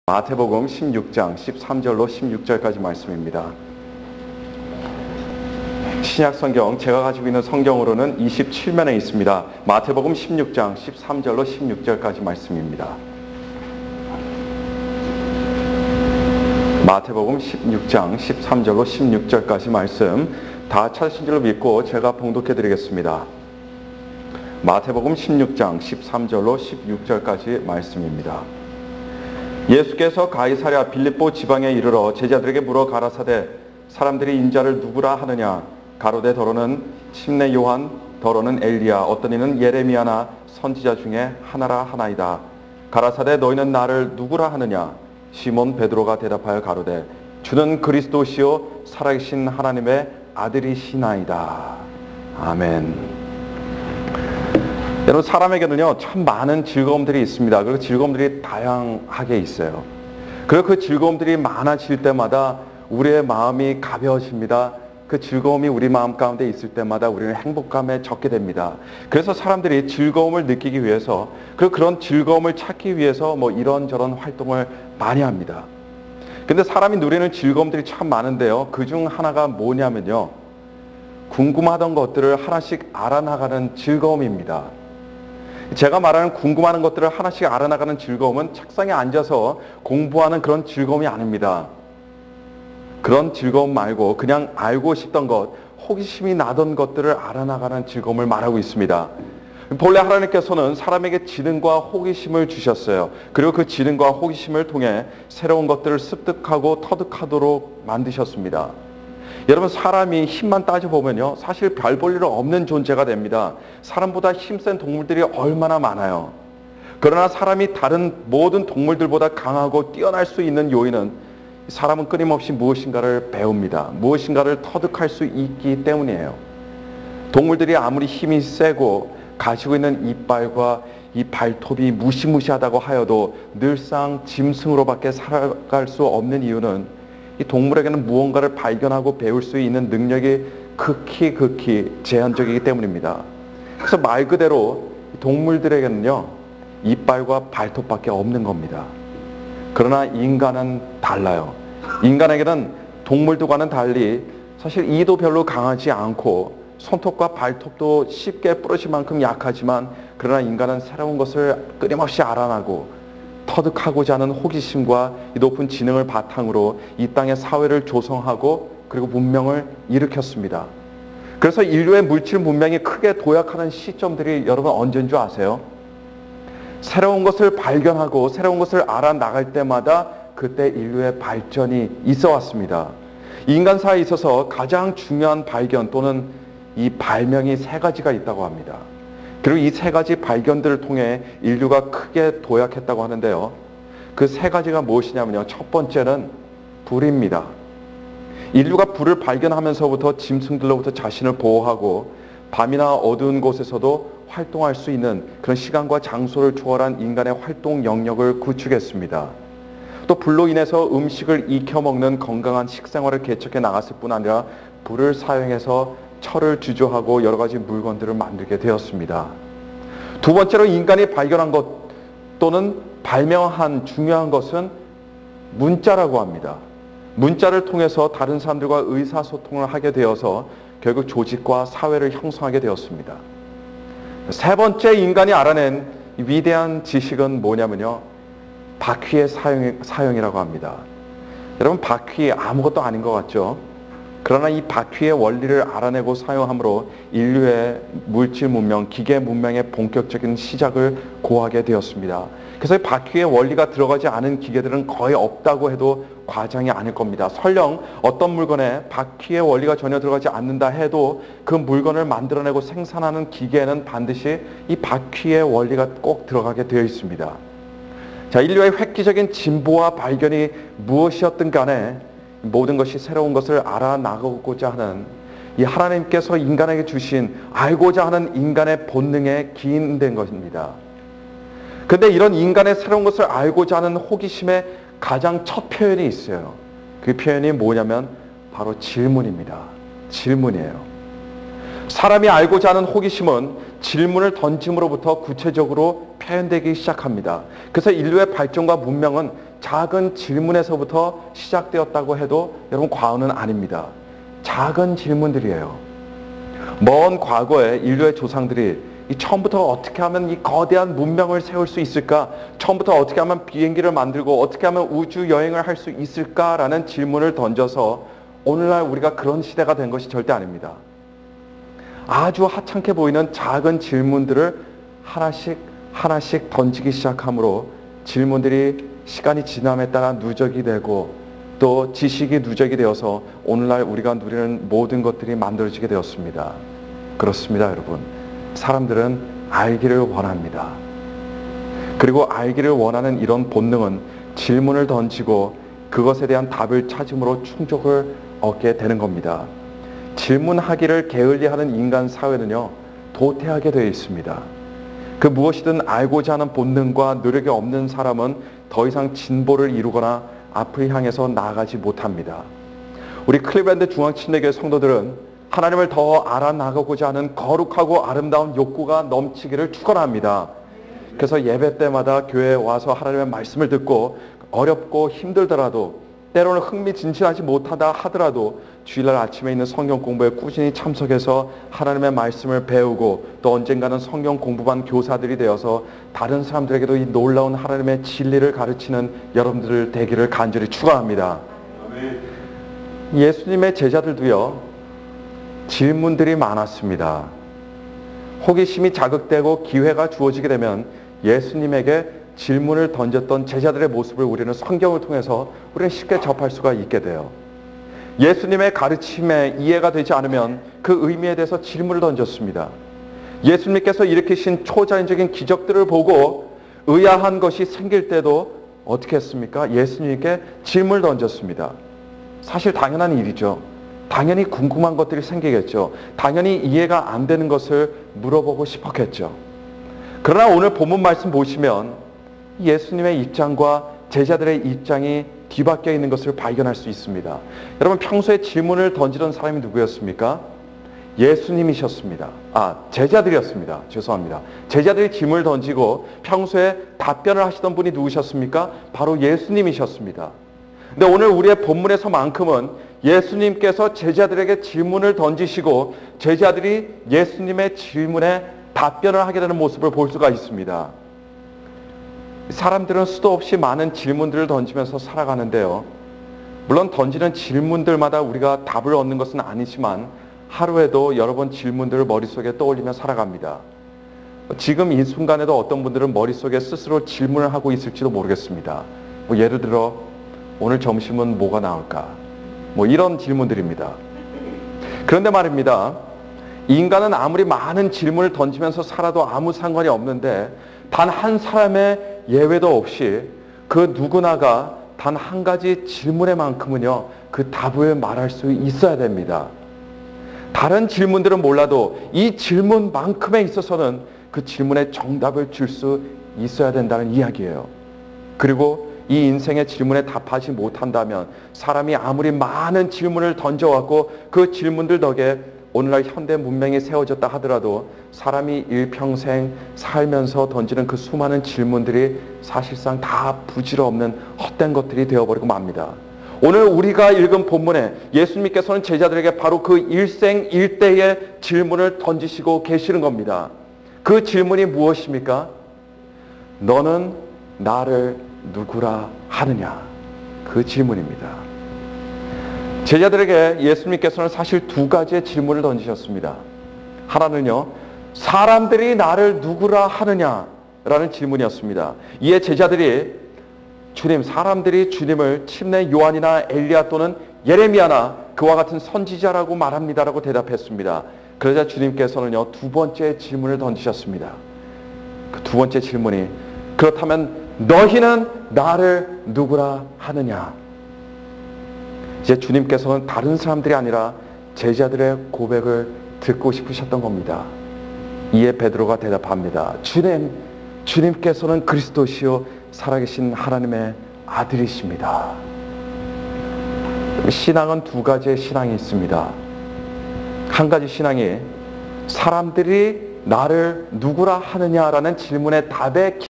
마태복음 16장 13절로 16절까지 말씀입니다. 신약성경 제가 가지고 있는 성경으로는 27면에 있습니다. 마태복음 16장 13절로 16절까지 말씀입니다. 마태복음 16장 13절로 16절까지 말씀 다 찾으신 줄로 믿고 제가 봉독해 드리겠습니다. 마태복음 16장 13절로 16절까지 말씀입니다. 예수께서 가이사랴 빌립보 지방에 이르러 제자들에게 물어 가라사대 사람들이 인자를 누구라 하느냐 가로되 더러는 침례 요한 더러는 엘리야 어떤 이는 예레미야나 선지자 중에 하나라 하나이다. 가라사대 너희는 나를 누구라 하느냐 시몬 베드로가 대답하여 가로되 주는 그리스도시요 살아계신 하나님의 아들이시나이다. 아멘. 여러분, 사람에게는요 참 많은 즐거움들이 있습니다. 그리고 즐거움들이 다양하게 있어요. 그리고 그 즐거움들이 많아질 때마다 우리의 마음이 가벼워집니다. 그 즐거움이 우리 마음 가운데 있을 때마다 우리는 행복감에 젖게 됩니다. 그래서 사람들이 즐거움을 느끼기 위해서 그리고 그런 즐거움을 찾기 위해서 이런저런 활동을 많이 합니다. 근데 사람이 누리는 즐거움들이 참 많은데요, 그중 하나가 뭐냐면요, 궁금하던 것들을 하나씩 알아나가는 즐거움입니다. 제가 말하는 궁금한 것들을 하나씩 알아나가는 즐거움은 책상에 앉아서 공부하는 그런 즐거움이 아닙니다. 그런 즐거움 말고 그냥 알고 싶던 것, 호기심이 나던 것들을 알아나가는 즐거움을 말하고 있습니다. 본래 하나님께서는 사람에게 지능과 호기심을 주셨어요. 그리고 그 지능과 호기심을 통해 새로운 것들을 습득하고 터득하도록 만드셨습니다. 여러분, 사람이 힘만 따져보면요 사실 별 볼 일 없는 존재가 됩니다. 사람보다 힘센 동물들이 얼마나 많아요. 그러나 사람이 다른 모든 동물들보다 강하고 뛰어날 수 있는 요인은 사람은 끊임없이 무엇인가를 배웁니다. 무엇인가를 터득할 수 있기 때문이에요. 동물들이 아무리 힘이 세고 가지고 있는 이빨과 이 발톱이 무시무시하다고 하여도 늘상 짐승으로밖에 살아갈 수 없는 이유는 이 동물에게는 무언가를 발견하고 배울 수 있는 능력이 극히 제한적이기 때문입니다. 그래서 말 그대로 동물들에게는요 이빨과 발톱밖에 없는 겁니다. 그러나 인간은 달라요. 인간에게는 동물들과는 달리 사실 이도 별로 강하지 않고 손톱과 발톱도 쉽게 부러질 만큼 약하지만, 그러나 인간은 새로운 것을 끊임없이 알아나고 터득하고자 하는 호기심과 이 높은 지능을 바탕으로 이 땅의 사회를 조성하고 그리고 문명을 일으켰습니다. 그래서 인류의 물질 문명이 크게 도약하는 시점들이 여러분 언제인 줄 아세요? 새로운 것을 발견하고 새로운 것을 알아나갈 때마다 그때 인류의 발전이 있어 왔습니다. 인간사에 있어서 가장 중요한 발견 또는 이 발명이 세 가지가 있다고 합니다. 그리고 이 세 가지 발견들을 통해 인류가 크게 도약했다고 하는데요, 그 세 가지가 무엇이냐면요, 첫 번째는 불입니다. 인류가 불을 발견하면서부터 짐승들로부터 자신을 보호하고 밤이나 어두운 곳에서도 활동할 수 있는 그런 시간과 장소를 초월한 인간의 활동 영역을 구축했습니다. 또 불로 인해서 음식을 익혀먹는 건강한 식생활을 개척해 나갔을 뿐 아니라 불을 사용해서 철을 주조하고 여러 가지 물건들을 만들게 되었습니다. 두 번째로 인간이 발견한 것 또는 발명한 중요한 것은 문자라고 합니다. 문자를 통해서 다른 사람들과 의사소통을 하게 되어서 결국 조직과 사회를 형성하게 되었습니다. 세 번째 인간이 알아낸 위대한 지식은 뭐냐면요, 바퀴의 사용이라고 합니다. 여러분, 바퀴 아무것도 아닌 것 같죠? 그러나 이 바퀴의 원리를 알아내고 사용함으로 인류의 물질 문명, 기계 문명의 본격적인 시작을 고하게 되었습니다. 그래서 이 바퀴의 원리가 들어가지 않은 기계들은 거의 없다고 해도 과장이 아닐 겁니다. 설령 어떤 물건에 바퀴의 원리가 전혀 들어가지 않는다 해도 그 물건을 만들어내고 생산하는 기계에는 반드시 이 바퀴의 원리가 꼭 들어가게 되어 있습니다. 자, 인류의 획기적인 진보와 발견이 무엇이었든 간에 모든 것이 새로운 것을 알아나가고자 하는 이 하나님께서 인간에게 주신 알고자 하는 인간의 본능에 기인된 것입니다. 근데 이런 인간의 새로운 것을 알고자 하는 호기심의 가장 첫 표현이 있어요. 그 표현이 뭐냐면 바로 질문입니다. 질문이에요. 사람이 알고자 하는 호기심은 질문을 던짐으로부터 구체적으로 표현되기 시작합니다. 그래서 인류의 발전과 문명은 작은 질문에서부터 시작되었다고 해도 여러분 과언은 아닙니다. 작은 질문들이에요. 먼 과거에 인류의 조상들이 처음부터 어떻게 하면 이 거대한 문명을 세울 수 있을까? 처음부터 어떻게 하면 비행기를 만들고 어떻게 하면 우주 여행을 할 수 있을까라는 질문을 던져서 오늘날 우리가 그런 시대가 된 것이 절대 아닙니다. 아주 하찮게 보이는 작은 질문들을 하나씩 던지기 시작하므로 질문들이 시간이 지남에 따라 누적이 되고 또 지식이 누적이 되어서 오늘날 우리가 누리는 모든 것들이 만들어지게 되었습니다. 그렇습니다, 여러분. 사람들은 알기를 원합니다. 그리고 알기를 원하는 이런 본능은 질문을 던지고 그것에 대한 답을 찾음으로 충족을 얻게 되는 겁니다. 질문하기를 게을리하는 인간 사회는요, 도태하게 되어 있습니다. 그 무엇이든 알고자 하는 본능과 노력이 없는 사람은 더 이상 진보를 이루거나 앞을 향해서 나아가지 못합니다. 우리 클리브랜드 중앙침례교회 성도들은 하나님을 더 알아나가고자 하는 거룩하고 아름다운 욕구가 넘치기를 축원합니다. 그래서 예배 때마다 교회에 와서 하나님의 말씀을 듣고 어렵고 힘들더라도 때로는 흥미진진하지 못하다 하더라도 주일날 아침에 있는 성경 공부에 꾸준히 참석해서 하나님의 말씀을 배우고 또 언젠가는 성경 공부반 교사들이 되어서 다른 사람들에게도 이 놀라운 하나님의 진리를 가르치는 여러분들 되기를 간절히 축원합니다. 예수님의 제자들도요, 질문들이 많았습니다. 호기심이 자극되고 기회가 주어지게 되면 예수님에게 질문을 던졌던 제자들의 모습을 우리는 성경을 통해서 우리는 쉽게 접할 수가 있게 돼요. 예수님의 가르침에 이해가 되지 않으면 그 의미에 대해서 질문을 던졌습니다. 예수님께서 일으키신 초자연적인 기적들을 보고 의아한 것이 생길 때도 어떻게 했습니까? 예수님께 질문을 던졌습니다. 사실 당연한 일이죠. 당연히 궁금한 것들이 생기겠죠. 당연히 이해가 안 되는 것을 물어보고 싶었겠죠. 그러나 오늘 본문 말씀 보시면 예수님의 입장과 제자들의 입장이 뒤바뀌어 있는 것을 발견할 수 있습니다. 여러분, 평소에 질문을 던지던 사람이 누구였습니까? 예수님이셨습니다. 제자들이었습니다. 죄송합니다. 제자들이 질문을 던지고 평소에 답변을 하시던 분이 누구셨습니까? 바로 예수님이셨습니다. 근데 오늘 우리의 본문에서만큼은 예수님께서 제자들에게 질문을 던지시고 제자들이 예수님의 질문에 답변을 하게 되는 모습을 볼 수가 있습니다. 사람들은 수도 없이 많은 질문들을 던지면서 살아가는데요. 물론 던지는 질문들마다 우리가 답을 얻는 것은 아니지만 하루에도 여러 번 질문들을 머릿속에 떠올리며 살아갑니다. 지금 이 순간에도 어떤 분들은 머릿속에 스스로 질문을 하고 있을지도 모르겠습니다. 예를 들어 오늘 점심은 뭐가 나올까? 이런 질문들입니다. 그런데 말입니다. 인간은 아무리 많은 질문을 던지면서 살아도 아무 상관이 없는데 단 한 사람의 예외도 없이 그 누구나가 단 한 가지 질문에만큼은요, 그 답을 말할 수 있어야 됩니다. 다른 질문들은 몰라도 이 질문만큼에 있어서는 그 질문에 정답을 줄 수 있어야 된다는 이야기예요. 그리고 이 인생의 질문에 답하지 못한다면 사람이 아무리 많은 질문을 던져왔고 그 질문들 덕에 오늘날 현대 문명이 세워졌다 하더라도 사람이 일평생 살면서 던지는 그 수많은 질문들이 사실상 다 부질없는 헛된 것들이 되어버리고 맙니다. 오늘 우리가 읽은 본문에 예수님께서는 제자들에게 바로 그 일생일대의 질문을 던지시고 계시는 겁니다. 그 질문이 무엇입니까? 너는 나를 누구라 하느냐? 그 질문입니다. 제자들에게 예수님께서는 사실 두 가지의 질문을 던지셨습니다. 하나는요, 사람들이 나를 누구라 하느냐라는 질문이었습니다. 이에 제자들이 주님, 사람들이 주님을 침례 요한이나 엘리야 또는 예레미야나 그와 같은 선지자라고 말합니다라고 대답했습니다. 그러자 주님께서는요, 두 번째 질문을 던지셨습니다. 그 두 번째 질문이, 그렇다면 너희는 나를 누구라 하느냐? 이제 주님께서는 다른 사람들이 아니라 제자들의 고백을 듣고 싶으셨던 겁니다. 이에 베드로가 대답합니다. 주님께서는 그리스도시요 살아계신 하나님의 아들이십니다. 신앙은 두 가지의 신앙이 있습니다. 한 가지 신앙이 사람들이 나를 누구라 하느냐라는 질문의 답에